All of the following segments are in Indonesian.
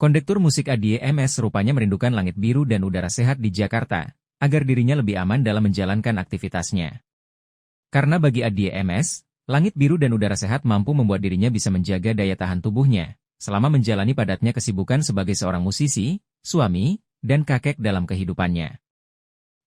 Kondektur musik Adie MS rupanya merindukan langit biru dan udara sehat di Jakarta, agar dirinya lebih aman dalam menjalankan aktivitasnya. Karena bagi Adie MS, langit biru dan udara sehat mampu membuat dirinya bisa menjaga daya tahan tubuhnya, selama menjalani padatnya kesibukan sebagai seorang musisi, suami, dan kakek dalam kehidupannya.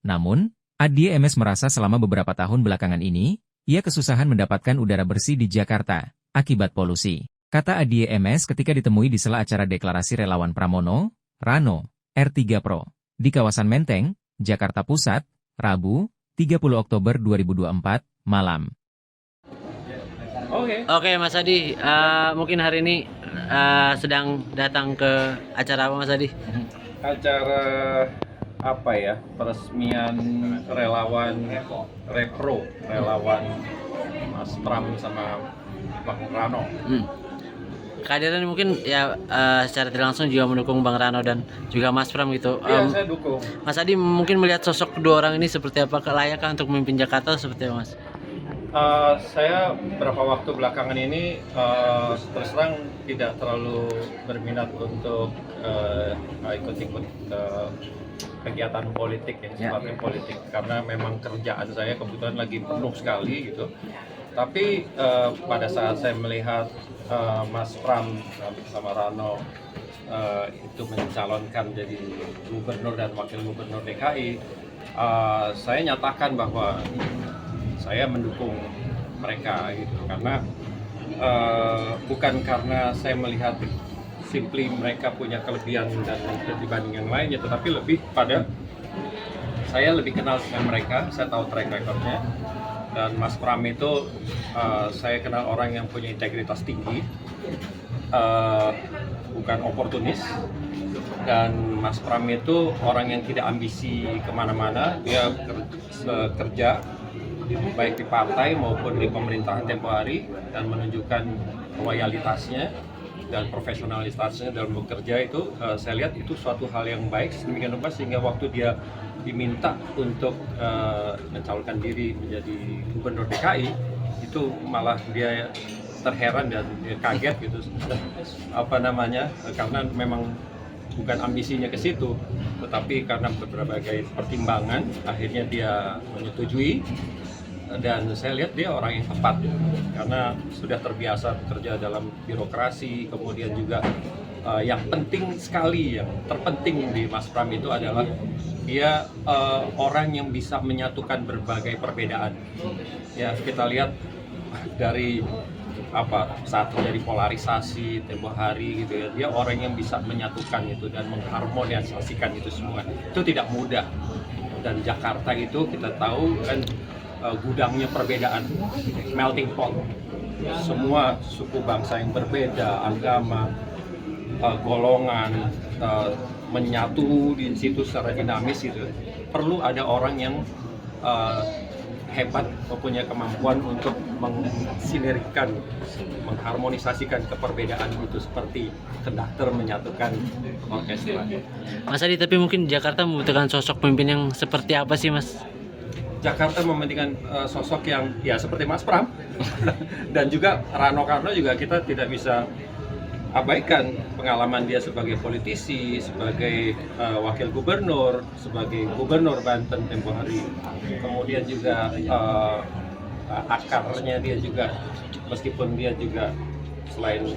Namun, Adie MS merasa selama beberapa tahun belakangan ini, ia kesusahan mendapatkan udara bersih di Jakarta, akibat polusi. Kata Adie MS ketika ditemui di sela acara deklarasi relawan Pramono, Rano, R3 Pro, di kawasan Menteng, Jakarta Pusat, Rabu, 30 Oktober 2024, malam. Oke, Mas Adi, mungkin hari ini sedang datang ke acara apa, Mas Adi? Acara apa ya? Peresmian relawan Repro, relawan Mas Pram sama Bang Rano. Kehadiran mungkin ya secara tidak langsung juga mendukung Bang Rano dan juga Mas Pram gitu. Iya, saya dukung. Mas Adi mungkin melihat sosok kedua orang ini seperti apa, layakkah untuk memimpin Jakarta seperti apa, Mas? Saya beberapa waktu belakangan ini terus terang tidak terlalu berminat untuk ikut-ikut kegiatan politik yang sifatnya politik, karena memang kerjaan saya kebetulan lagi penuh sekali gitu. Tapi pada saat saya melihat Mas Pram sama Rano itu mencalonkan jadi gubernur dan wakil gubernur DKI, saya nyatakan bahwa saya mendukung mereka gitu, karena bukan karena saya melihat simply mereka punya kelebihan dan dibanding yang lainnya, tetapi lebih pada saya lebih kenal dengan mereka, saya tahu track recordnya. Dan Mas Pram itu saya kenal orang yang punya integritas tinggi, bukan oportunis. Dan Mas Pram itu orang yang tidak ambisi kemana-mana, dia kerja baik di partai maupun di pemerintahan tempo hari dan menunjukkan loyalitasnya dan profesionalitasnya dalam bekerja. Itu saya lihat itu suatu hal yang baik sedemikian rupa sehingga waktu dia diminta untuk mencalonkan diri menjadi gubernur DKI, itu malah dia terheran dan dia kaget gitu, karena memang bukan ambisinya ke situ, tetapi karena berbagai pertimbangan akhirnya dia menyetujui. Dan saya lihat dia orang yang tepat karena sudah terbiasa bekerja dalam birokrasi. Kemudian juga yang penting sekali, yang terpenting di Mas Pram itu adalah dia orang yang bisa menyatukan berbagai perbedaan. Ya, kita lihat dari saat terjadi polarisasi tempo hari gitu ya, dia orang yang bisa menyatukan itu dan mengharmonisasikan itu semua. Itu tidak mudah. Dan Jakarta itu kita tahu kan gudangnya perbedaan, melting pot. Semua suku bangsa yang berbeda, agama, golongan menyatu di situ secara dinamis gitu. Perlu ada orang yang hebat, mempunyai kemampuan untuk mensinergikan, mengharmonisasikan keperbedaan itu, seperti konduktor menyatukan orkestra. Mas Adi, tapi mungkin Jakarta membutuhkan sosok pemimpin yang seperti apa sih, Mas? Jakarta mementingkan sosok yang ya seperti Mas Pram dan juga Rano Karno. Juga kita tidak bisa abaikan pengalaman dia sebagai politisi, sebagai wakil gubernur, sebagai gubernur Banten tempo hari. Kemudian juga akarnya dia juga, meskipun dia juga selain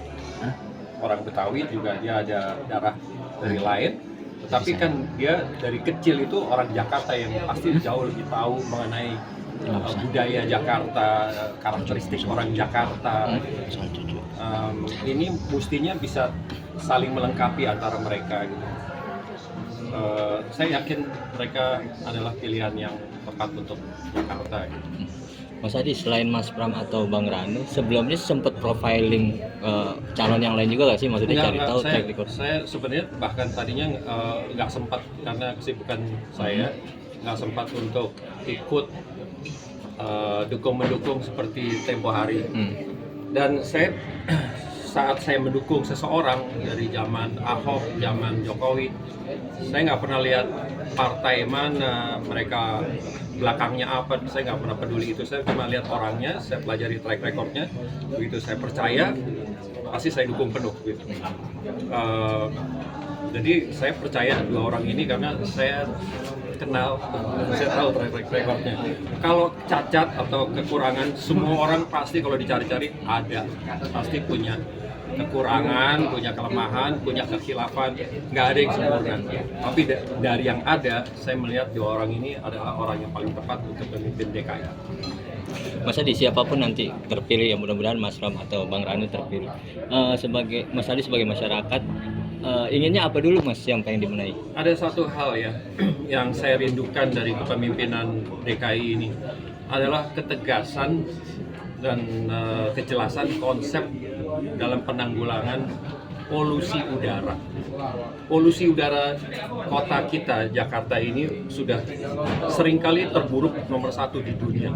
orang Betawi juga dia ada darah dari lain, tetapi kan dia dari kecil itu orang Jakarta yang pasti jauh lebih tahu mengenai budaya Jakarta, karakteristik orang Jakarta. Ini mestinya bisa saling melengkapi antara mereka gitu. Saya yakin mereka adalah pilihan yang tepat untuk Jakarta gitu. Mas Adi, selain Mas Pram atau Bang Rano, sebelumnya sempat profiling calon yang lain juga nggak sih? Maksudnya cari tahu track record? Saya sebenarnya bahkan tadinya nggak sempat karena kesibukan saya, nggak sempat untuk ikut mendukung seperti tempo hari. Dan saat saya mendukung seseorang dari zaman Ahok, zaman Jokowi, saya nggak pernah lihat partai mana, mereka belakangnya apa, saya nggak pernah peduli itu. Saya cuma lihat orangnya, saya pelajari track recordnya, begitu saya percaya, pasti saya dukung penuh gitu. Jadi saya percaya dua orang ini karena saya kenal, saya tahu track recordnya. Kalau cacat atau kekurangan, semua orang pasti kalau dicari-cari ada, pasti punya kekurangan, punya kelemahan, punya kekhilafan, nggak ada yang sempurna. Tapi dari yang ada, saya melihat dua orang ini adalah orang yang paling tepat untuk memimpin DKI. Mas Adi, siapapun nanti terpilih, ya mudah-mudahan Mas Pram atau Bang Ranu terpilih. Sebagai Mas Adi sebagai masyarakat, inginnya apa dulu Mas yang pengen dibenahi? Ada satu hal ya yang saya rindukan dari kepemimpinan DKI ini adalah ketegasan dan kejelasan konsep dalam penanggulangan polusi udara. Polusi udara kota kita, Jakarta ini sudah seringkali terburuk nomor 1 di dunia.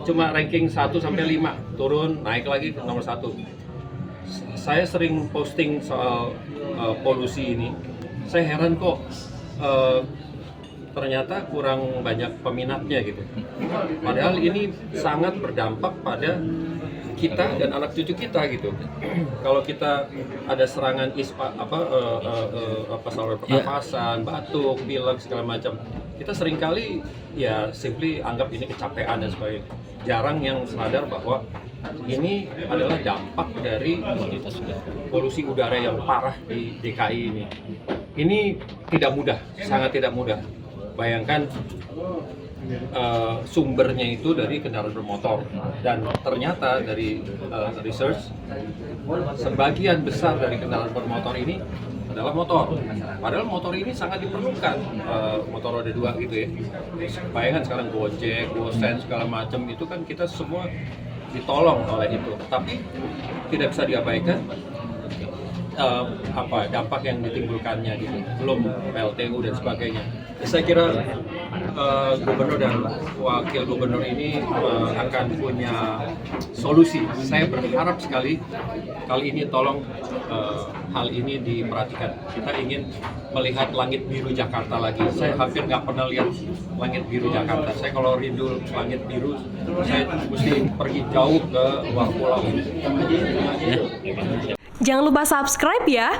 Cuma ranking 1 sampai 5, turun, naik lagi ke nomor 1. Saya sering posting soal polusi ini. Saya heran kok ternyata kurang banyak peminatnya gitu. Padahal ini sangat berdampak pada kita dan anak cucu kita gitu. Kalau kita ada serangan saluran pernapasan, batuk, pilek segala macam, kita seringkali ya simply anggap ini kecapean dan sebagainya. Jarang yang sadar bahwa ini adalah dampak dari polusi udara yang parah di DKI ini. Ini tidak mudah, sangat tidak mudah. Bayangkan sumbernya itu dari kendaraan bermotor, dan ternyata dari research sebagian besar dari kendaraan bermotor ini adalah motor. Padahal motor ini sangat diperlukan, motor roda 2 gitu ya. Bayangkan sekarang Gojek, GoSense segala macam itu kan kita semua ditolong oleh itu, tapi tidak bisa diabaikan dampak yang ditimbulkannya gitu, belum PLTU dan sebagainya. Saya kira gubernur dan wakil gubernur ini akan punya solusi. Saya berharap sekali kali ini tolong hal ini diperhatikan. Kita ingin melihat langit biru Jakarta lagi. Saya hampir nggak pernah lihat langit biru Jakarta. Saya kalau rindu langit biru, saya mesti pergi jauh ke luar pulau. Jangan lupa subscribe ya.